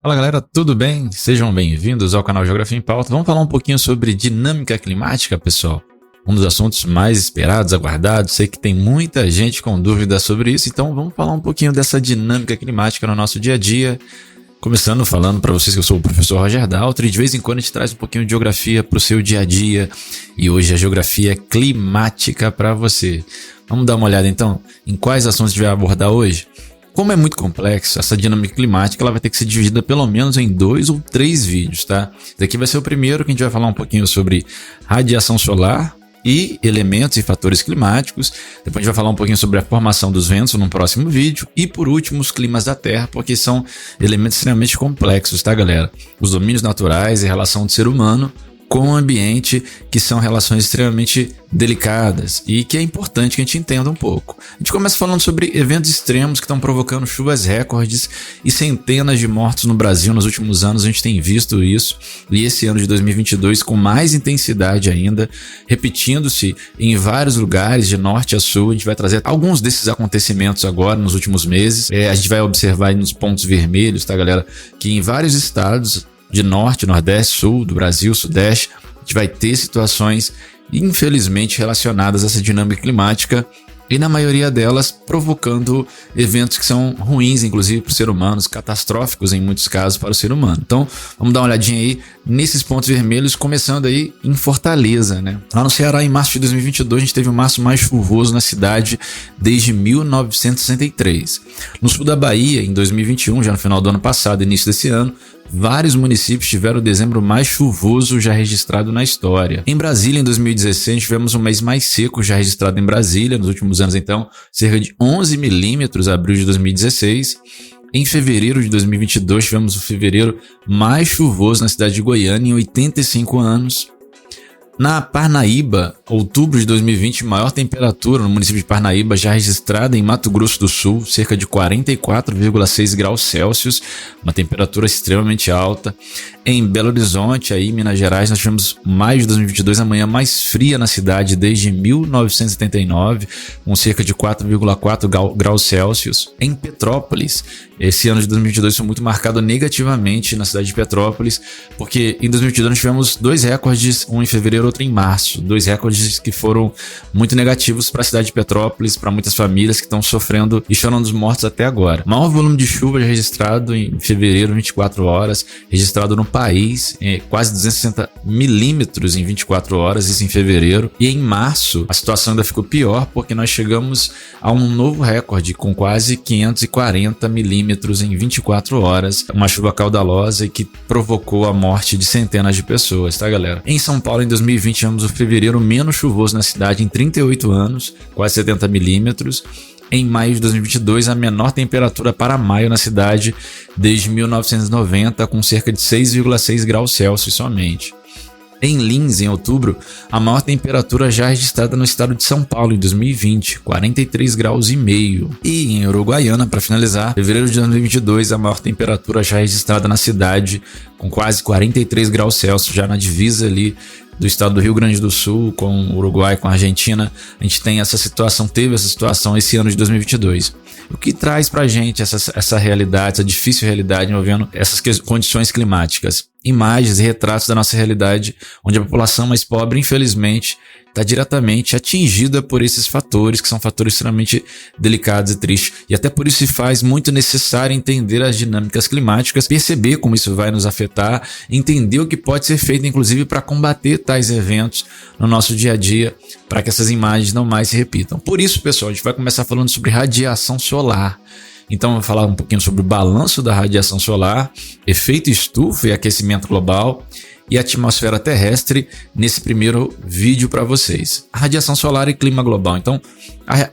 Fala galera, tudo bem? Sejam bem-vindos ao canal Geografia em Pauta. Vamos falar um pouquinho sobre dinâmica climática, pessoal. Um dos assuntos mais esperados, aguardados. Sei que tem muita gente com dúvidas sobre isso, então vamos falar um pouquinho dessa dinâmica climática no nosso dia a dia. Começando falando para vocês que eu sou o professor Roger Daltri, e de vez em quando a gente traz um pouquinho de geografia para o seu dia a dia. E hoje a geografia climática para você. Vamos dar uma olhada então em quais assuntos a gente vai abordar hoje? Como é muito complexo, essa dinâmica climática ela vai ter que ser dividida pelo menos em 2 ou 3 vídeos, tá? Esse aqui vai ser o primeiro que a gente vai falar um pouquinho sobre radiação solar e elementos e fatores climáticos. Depois a gente vai falar um pouquinho sobre a formação dos ventos no próximo vídeo. E por último, os climas da Terra, porque são elementos extremamente complexos, tá, galera? Os domínios naturais e a relação do ser humano com o ambiente, que são relações extremamente delicadas e que é importante que a gente entenda um pouco. A gente começa falando sobre eventos extremos que estão provocando chuvas recordes e centenas de mortos no Brasil nos últimos anos. A gente tem visto isso, e esse ano de 2022 com mais intensidade ainda, repetindo-se em vários lugares de norte a sul. A gente vai trazer alguns desses acontecimentos agora nos últimos meses. A gente vai observar aí nos pontos vermelhos, tá, galera, que em vários estados de norte, nordeste, sul do Brasil, sudeste, a gente vai ter situações infelizmente relacionadas a essa dinâmica climática e na maioria delas provocando eventos que são ruins, inclusive para o ser humano, catastróficos em muitos casos para o ser humano. Então vamos dar uma olhadinha aí nesses pontos vermelhos, começando aí em Fortaleza, né? Lá no Ceará, em março de 2022, a gente teve o março mais chuvoso na cidade desde 1963. No sul da Bahia, em 2021, já no final do ano passado, início desse ano, vários municípios tiveram o dezembro mais chuvoso já registrado na história. Em Brasília, em 2016, tivemos um mês mais seco já registrado em Brasília. Nos últimos anos, então, cerca de 11 milímetros, abril de 2016. Em fevereiro de 2022, tivemos o fevereiro mais chuvoso na cidade de Goiânia em 85 anos. Na Parnaíba, outubro de 2020, maior temperatura no município de Parnaíba já registrada em Mato Grosso do Sul, cerca de 44,6 graus Celsius, uma temperatura extremamente alta. Em Belo Horizonte, aí, Minas Gerais, nós tivemos maio de 2022, a manhã mais fria na cidade desde 1979, com cerca de 4,4 graus Celsius. Em Petrópolis, esse ano de 2022 foi muito marcado negativamente na cidade de Petrópolis, porque em 2022 nós tivemos dois recordes, um em fevereiro e outro em março, dois recordes que foram muito negativos para a cidade de Petrópolis, para muitas famílias que estão sofrendo e choram dos mortos até agora. O maior volume de chuva já registrado em fevereiro, 24 horas, registrado no país, quase 260 milímetros em 24 horas, isso em fevereiro. E em março a situação ainda ficou pior, porque nós chegamos a um novo recorde com quase 540 milímetros em 24 horas, uma chuva caudalosa e que provocou a morte de centenas de pessoas, tá, galera? Em São Paulo, em 2020, tivemos o fevereiro menos chuvoso na cidade em 38 anos, quase 70 milímetros. Em maio de 2022, a menor temperatura para maio na cidade desde 1990, com cerca de 6,6 graus Celsius somente. Em Lins, em outubro, a maior temperatura já registrada no estado de São Paulo em 2020, 43 graus e meio. E em Uruguaiana, para finalizar, fevereiro de 2022, a maior temperatura já registrada na cidade, com quase 43 graus Celsius, já na divisa ali do estado do Rio Grande do Sul com o Uruguai, com a Argentina. A gente tem essa situação, teve essa situação esse ano de 2022. O que traz pra gente essa realidade, essa difícil realidade envolvendo essas condições climáticas? Imagens e retratos da nossa realidade, onde a população mais pobre, infelizmente, está diretamente atingida por esses fatores, que são fatores extremamente delicados e tristes. E até por isso se faz muito necessário entender as dinâmicas climáticas, perceber como isso vai nos afetar, entender o que pode ser feito, inclusive, para combater tais eventos no nosso dia a dia, para que essas imagens não mais se repitam. Por isso, pessoal, a gente vai começar falando sobre radiação solar. Então, eu vou falar um pouquinho sobre o balanço da radiação solar, efeito estufa e aquecimento global e atmosfera terrestre nesse primeiro vídeo para vocês. A radiação solar e clima global. Então,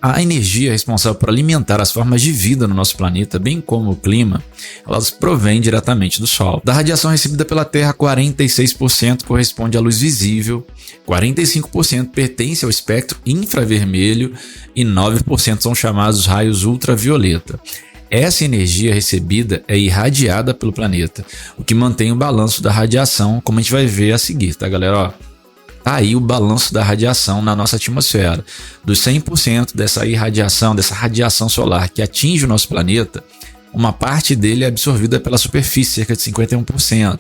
a energia responsável por alimentar as formas de vida no nosso planeta, bem como o clima, elas provêm diretamente do Sol. Da radiação recebida pela Terra, 46% corresponde à luz visível, 45% pertence ao espectro infravermelho e 9% são chamados raios ultravioleta. Essa energia recebida é irradiada pelo planeta, o que mantém o balanço da radiação, como a gente vai ver a seguir, tá, galera? Ó, tá aí o balanço da radiação na nossa atmosfera. Dos 100% dessa irradiação, dessa radiação solar que atinge o nosso planeta, uma parte dele é absorvida pela superfície, cerca de 51%.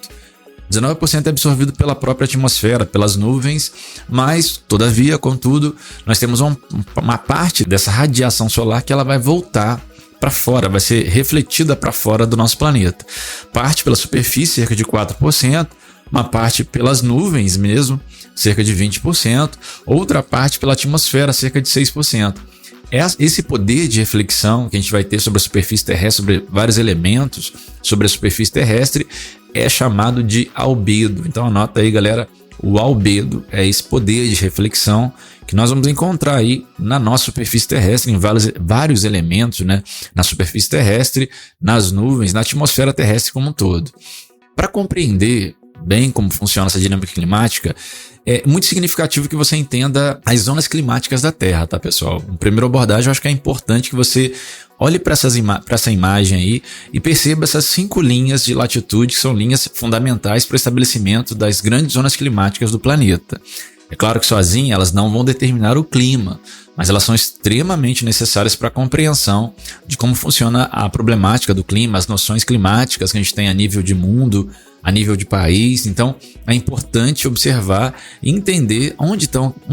19% é absorvido pela própria atmosfera, pelas nuvens, mas, todavia, contudo, nós temos uma parte dessa radiação solar que ela vai voltar para fora, vai ser refletida para fora do nosso planeta. Parte pela superfície, cerca de 4%, uma parte pelas nuvens mesmo, cerca de 20%, outra parte pela atmosfera, cerca de 6%. Esse poder de reflexão que a gente vai ter sobre a superfície terrestre, sobre vários elementos sobre a superfície terrestre, é chamado de albedo. Então anota aí, galera, o albedo é esse poder de reflexão que nós vamos encontrar aí na nossa superfície terrestre, em vários elementos, né? Na superfície terrestre, nas nuvens, na atmosfera terrestre como um todo. Para compreender bem como funciona essa dinâmica climática, é muito significativo que você entenda as zonas climáticas da Terra, tá, pessoal? Em primeira abordagem, eu acho que é importante que você olhe para essa imagem aí e perceba essas 5 linhas de latitude, que são linhas fundamentais para o estabelecimento das grandes zonas climáticas do planeta. É claro que sozinhas elas não vão determinar o clima, mas elas são extremamente necessárias para a compreensão de como funciona a problemática do clima, as noções climáticas que a gente tem a nível de mundo, a nível de país. Então é importante observar e entender onde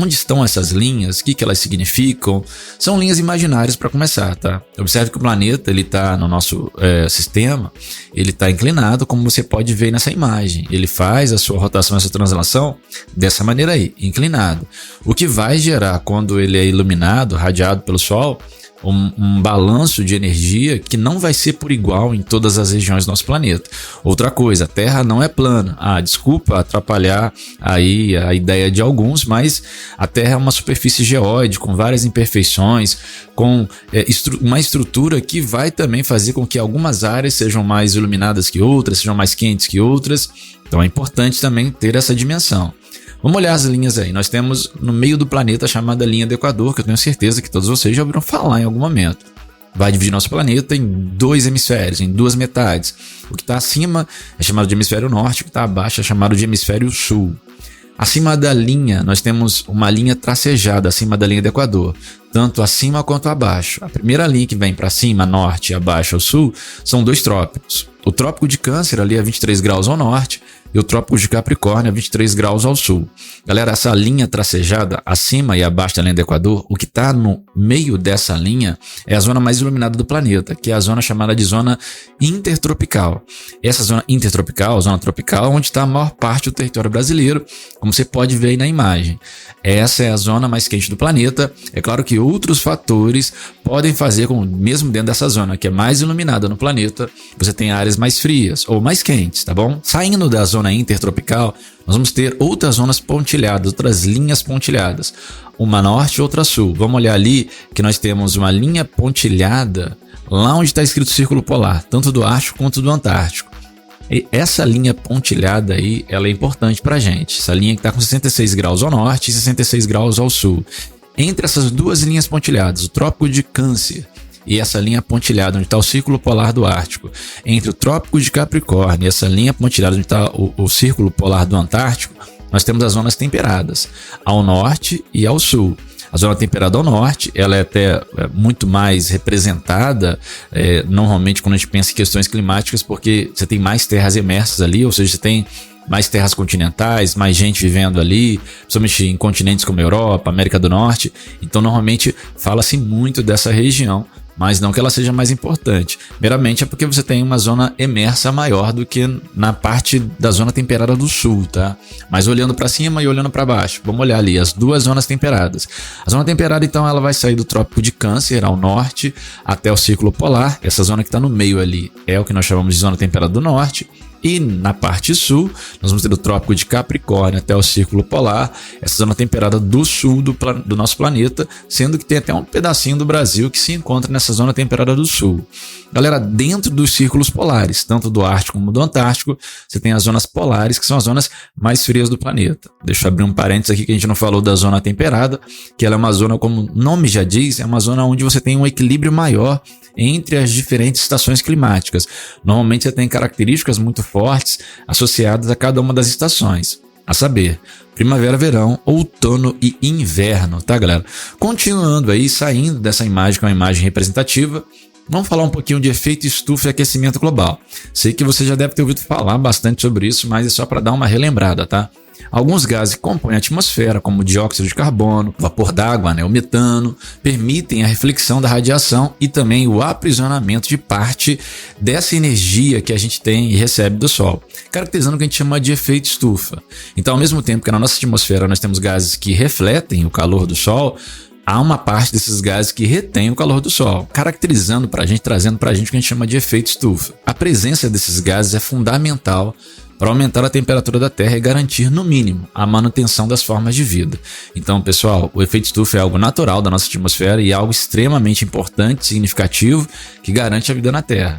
estão essas linhas, o que elas significam. São linhas imaginárias para começar, tá? Observe que o planeta ele está no nosso sistema, ele está inclinado, como você pode ver nessa imagem. Ele faz a sua rotação, a sua translação dessa maneira aí, inclinado. O que vai gerar, quando ele é iluminado, radiado pelo Sol, um balanço de energia que não vai ser por igual em todas as regiões do nosso planeta. Outra coisa, a Terra não é plana. Desculpa atrapalhar aí a ideia de alguns, mas a Terra é uma superfície geóide com várias imperfeições, com uma estrutura que vai também fazer com que algumas áreas sejam mais iluminadas que outras, sejam mais quentes que outras. Então é importante também ter essa dimensão. Vamos olhar as linhas aí. Nós temos no meio do planeta a chamada linha do Equador, que eu tenho certeza que todos vocês já ouviram falar em algum momento. Vai dividir nosso planeta em 2 hemisférios, em 2 metades. O que está acima é chamado de hemisfério norte, o que está abaixo é chamado de hemisfério sul. Acima da linha, nós temos uma linha tracejada acima da linha do Equador, tanto acima quanto abaixo. A primeira linha que vem para cima, norte, e abaixo ao sul, são 2 trópicos. O trópico de Câncer ali a 23 graus ao norte e o trópico de Capricórnio a 23 graus ao sul. Galera, essa linha tracejada acima e abaixo da linha do Equador, o que está no meio dessa linha é a zona mais iluminada do planeta, que é a zona chamada de zona intertropical. Essa zona intertropical, zona tropical, onde está a maior parte do território brasileiro, como você pode ver aí na imagem. Essa é a zona mais quente do planeta. É claro que outros fatores podem fazer com, mesmo dentro dessa zona, que é mais iluminada no planeta, você tem áreas mais frias ou mais quentes, tá bom? Saindo da zona intertropical, nós vamos ter outras zonas pontilhadas, outras linhas pontilhadas, uma norte e outra sul. Vamos olhar ali que nós temos uma linha pontilhada lá onde está escrito Círculo Polar, tanto do Ártico quanto do Antártico. E essa linha pontilhada aí, ela é importante pra gente. Essa linha que está com 66 graus ao norte e 66 graus ao sul. Entre essas 2 linhas pontilhadas, o Trópico de Câncer e essa linha pontilhada onde está o Círculo Polar do Ártico, entre o Trópico de Capricórnio e essa linha pontilhada onde está o Círculo Polar do Antártico, nós temos as zonas temperadas, ao norte e ao sul. A zona temperada ao norte, ela é até muito mais representada, normalmente quando a gente pensa em questões climáticas, porque você tem mais terras emersas ali, ou seja, você tem mais terras continentais, mais gente vivendo ali, principalmente em continentes como Europa, América do Norte. Então normalmente fala-se muito dessa região, mas não que ela seja mais importante. Meramente é porque você tem uma zona emersa maior do que na parte da zona temperada do sul, tá? Mas olhando para cima e olhando para baixo, vamos olhar ali as 2 zonas temperadas. A zona temperada, então, ela vai sair do Trópico de Câncer ao norte até o Círculo Polar. Essa zona que está no meio ali é o que nós chamamos de zona temperada do norte. E na parte sul, nós vamos ter o Trópico de Capricórnio até o Círculo Polar, essa zona temperada do sul do nosso planeta, sendo que tem até um pedacinho do Brasil que se encontra nessa zona temperada do sul. Galera, dentro dos círculos polares, tanto do Ártico como do Antártico, você tem as zonas polares, que são as zonas mais frias do planeta. Deixa eu abrir um parênteses aqui que a gente não falou da zona temperada, que ela é uma zona, como o nome já diz, é uma zona onde você tem um equilíbrio maior entre as diferentes estações climáticas. Normalmente você tem características muito fortes associadas a cada uma das estações, a saber, primavera, verão, outono e inverno, tá, galera? Continuando aí, saindo dessa imagem, que é uma imagem representativa, Vamos falar um pouquinho de efeito estufa e aquecimento global. Sei que você já deve ter ouvido falar bastante sobre isso, mas é só para dar uma relembrada, tá? Alguns gases que compõem a atmosfera, como o dióxido de carbono, o vapor d'água, o metano, permitem a reflexão da radiação e também o aprisionamento de parte dessa energia que a gente tem e recebe do Sol, caracterizando o que a gente chama de efeito estufa. Então, ao mesmo tempo que na nossa atmosfera nós temos gases que refletem o calor do Sol, há uma parte desses gases que retém o calor do Sol, caracterizando para a gente, trazendo para a gente o que a gente chama de efeito estufa. A presença desses gases é fundamental para aumentar a temperatura da Terra e garantir, no mínimo, a manutenção das formas de vida. Então, pessoal, o efeito estufa é algo natural da nossa atmosfera e algo extremamente importante, significativo, que garante a vida na Terra.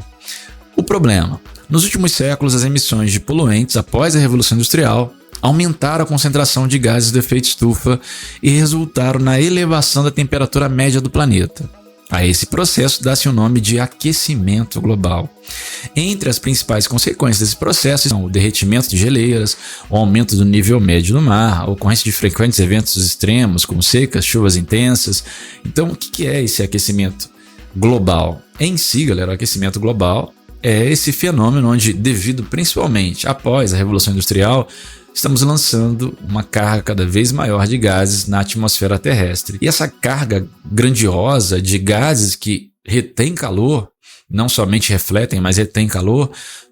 O problema: nos últimos séculos, as emissões de poluentes após a Revolução Industrial aumentaram a concentração de gases do efeito estufa e resultaram na elevação da temperatura média do planeta. A esse processo dá-se o nome de aquecimento global. Entre as principais consequências desse processo são o derretimento de geleiras, o aumento do nível médio do mar, a ocorrência de frequentes eventos extremos, como secas, chuvas intensas. Então, o que é esse aquecimento global? Em si, galera, o aquecimento global é esse fenômeno onde, devido principalmente após a Revolução Industrial, estamos lançando uma carga cada vez maior de gases na atmosfera terrestre. E essa carga grandiosa de gases que retém calor, não somente refletem, mas retém calor,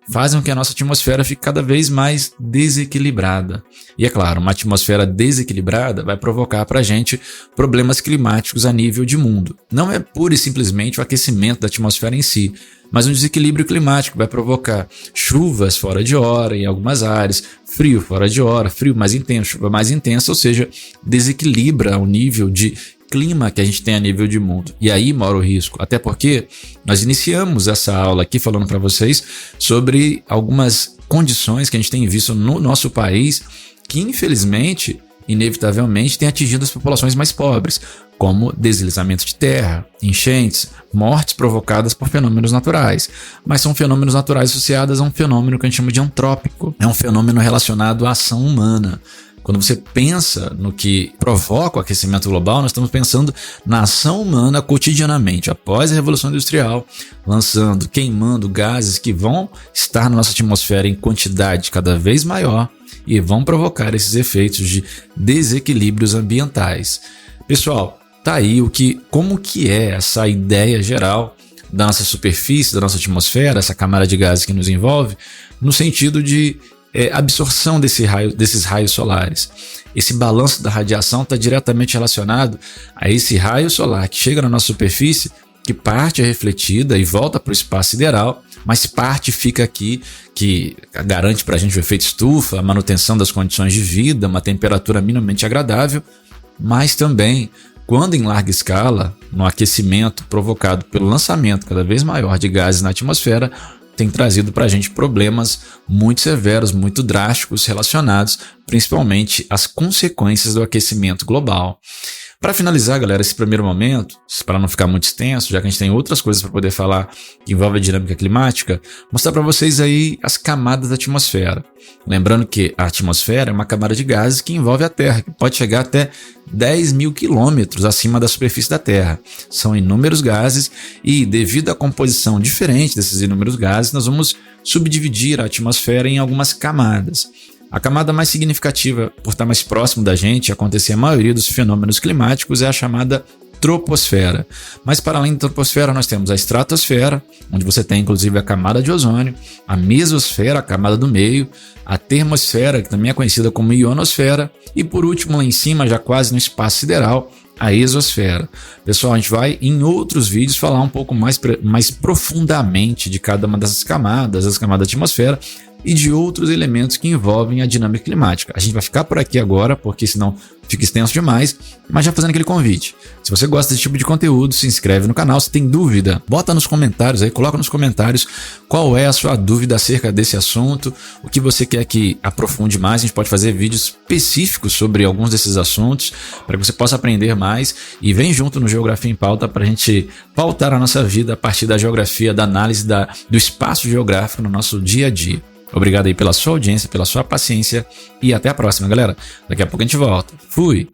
fazem com que a nossa atmosfera fique cada vez mais desequilibrada. E é claro, uma atmosfera desequilibrada vai provocar para a gente problemas climáticos a nível de mundo. Não é pura e simplesmente o aquecimento da atmosfera em si, mas um desequilíbrio climático vai provocar chuvas fora de hora em algumas áreas, frio fora de hora, frio mais intenso, chuva mais intensa, ou seja, desequilibra o nível de clima que a gente tem a nível de mundo. E aí mora o risco, até porque nós iniciamos essa aula aqui falando para vocês sobre algumas condições que a gente tem visto no nosso país que, infelizmente, inevitavelmente, tem atingido as populações mais pobres, como deslizamento de terra, enchentes, mortes provocadas por fenômenos naturais. Mas são fenômenos naturais associados a um fenômeno que a gente chama de antrópico. É um fenômeno relacionado à ação humana. Quando você pensa no que provoca o aquecimento global, nós estamos pensando na ação humana cotidianamente, após a Revolução Industrial, lançando, queimando gases que vão estar na nossa atmosfera em quantidade cada vez maior e vão provocar esses efeitos de desequilíbrios ambientais. Pessoal, tá aí como que é essa ideia geral da nossa superfície, da nossa atmosfera, essa camada de gases que nos envolve, no sentido de absorção desses raios solares. Esse balanço da radiação está diretamente relacionado a esse raio solar que chega na nossa superfície, que parte é refletida e volta para o espaço sideral, mas parte fica aqui, que garante para a gente o efeito estufa, a manutenção das condições de vida, uma temperatura minimamente agradável, mas também, quando em larga escala, no aquecimento provocado pelo lançamento cada vez maior de gases na atmosfera, tem trazido para a gente problemas muito severos, muito drásticos, relacionados principalmente às consequências do aquecimento global. Para finalizar, galera, esse primeiro momento, para não ficar muito extenso, já que a gente tem outras coisas para poder falar que envolvem a dinâmica climática, mostrar para vocês aí as camadas da atmosfera. Lembrando que a atmosfera é uma camada de gases que envolve a Terra, que pode chegar até 10 mil quilômetros acima da superfície da Terra. São inúmeros gases e, devido à composição diferente desses inúmeros gases, nós vamos subdividir a atmosfera em algumas camadas. A camada mais significativa, por estar mais próximo da gente e acontecer a maioria dos fenômenos climáticos, é a chamada troposfera. Mas para além da troposfera, nós temos a estratosfera, onde você tem inclusive a camada de ozônio, a mesosfera, a camada do meio, a termosfera, que também é conhecida como ionosfera, e por último, lá em cima, já quase no espaço sideral, a exosfera. Pessoal, a gente vai em outros vídeos falar um pouco mais profundamente de cada uma dessas camadas, as camadas da atmosfera, e de outros elementos que envolvem a dinâmica climática. A gente vai ficar por aqui agora, porque senão fica extenso demais, mas já fazendo aquele convite. Se você gosta desse tipo de conteúdo, se inscreve no canal. Se tem dúvida, bota nos comentários aí, coloca nos comentários qual é a sua dúvida acerca desse assunto, o que você quer que aprofunde mais. A gente pode fazer vídeos específicos sobre alguns desses assuntos, para que você possa aprender mais, e vem junto no Geografia em Pauta para a gente pautar a nossa vida a partir da geografia, da análise do espaço geográfico no nosso dia a dia. Obrigado aí pela sua audiência, pela sua paciência e até a próxima, galera. Daqui a pouco a gente volta. Fui!